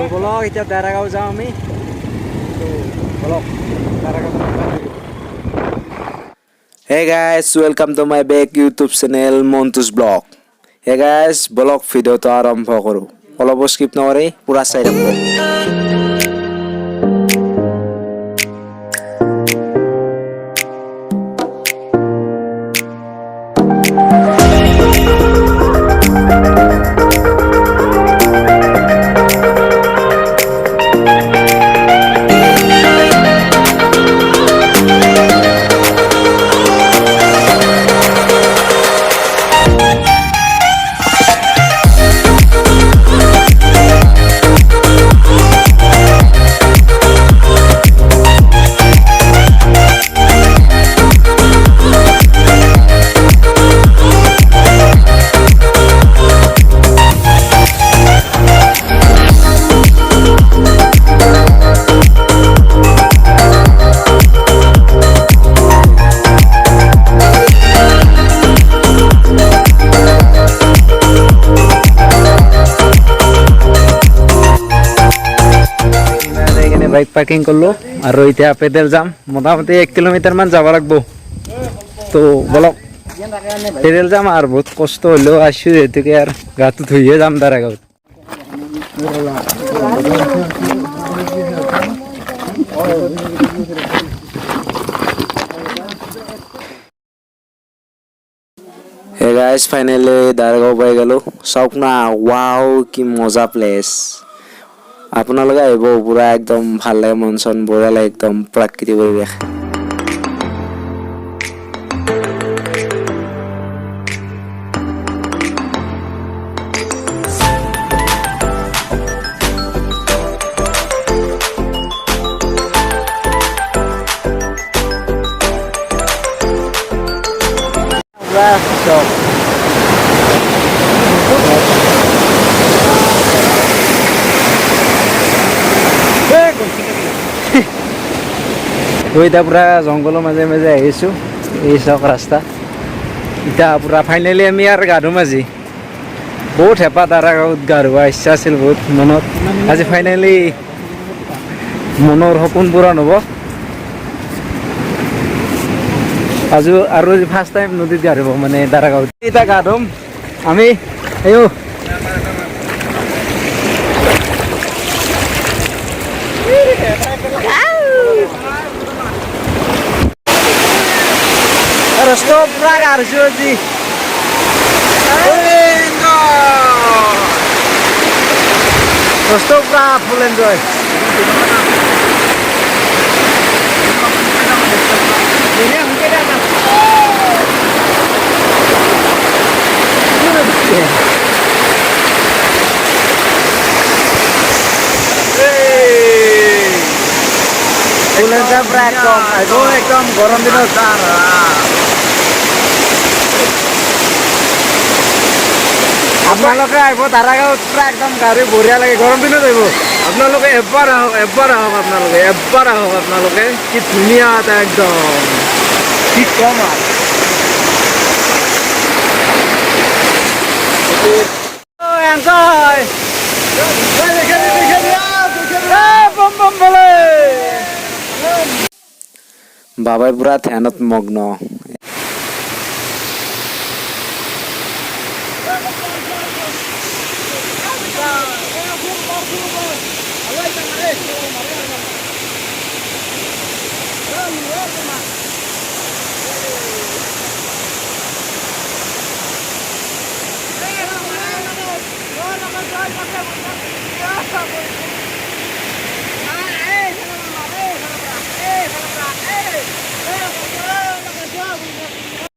Bolok kita Daragaon যাও আমি তো bolok Daragaon Hey guys, welcome to my back YouTube channel Mantu's Vlog. Hey guys, vlog video to আরম্ভ কৰো অলপ skip নকৰি পুৰা চাই থাকক বাইক পার্কিং করলো আর ওইটা পেডেল যাম মোটামুটি 1 কিলোমিটার মান যাব লাগবো তো বলক পেডেল যাম আর বহুত কষ্ট হলো আসি এদিকে আর গাতো ধুইয়ে যাম Daragaon Hey guys, finally Daragaon পাই গেল সব না ওয়াও কি মজা প্লেস আপোনালোকে আহিব পুৰা একদম ভাল লাগে মন চন বঢ়িয়া লাগে একদম প্ৰাকৃতিক পৰিৱেশ ওইটা পুরা জঙ্গলের মাঝে মাঝে আহিছো এই সব রাস্তা এটা পুরা ফাইনালি আমি আর গাড়ো মাঝি বহুত হেপা Daragaon গাড়োৱা ইচ্ছা আছিল বহুত মনত আজি ফাইনালি মনৰ সপোন পূৰণ হ'ব আজি আৰু ফাৰ্স্ট টাইম নদীত গাড়িব মানে Daragaon এটা গাড়ম আমি এয়ো Resto pragar Joji. Resto pra full enjoy. Ini mungkin ada. Full enjoy prakkom. Ayo ekdom gorom dinot dara. আপোনালোকে আহিব Daragaon পুৰা একদম গাড়ী বঢ়িয়া লাগে গৰম দিনত আহিব আপোনালোকে এবাৰ আহক আপোনালোকে কি ধুনীয়া এটা একদম কি কম বাবাই পুৰা ধ্যানত মগ্ন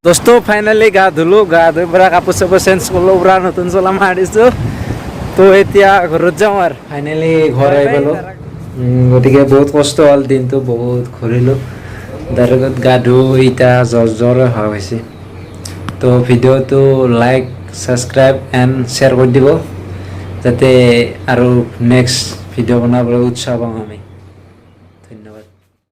দোস্ত ফাইনালি গা ধুলো গা ধুই পুৰা কাপোৰ চাপোৰ চেঞ্জ কৰিলো পুৰা নতুন চোলা মাৰিছো তো এতিয়া ঘৰত যাওঁ আৰু ফাইনালি ঘৰ আহি পালো গতিকে বহুত কষ্ট হ'ল দিনটো বহুত ঘূৰিলো Daragaon গা ধুই এতিয়া জ্বৰ হৈ গৈছে তো ভিডিঅ'টো লাইক সাবস্ক্রাইব এণ্ড শ্বেয়াৰ কৰি দিব যাতে আৰু নেক্সট ভিডিঅ' বনাবলৈ উৎসাহ পাওঁ আমি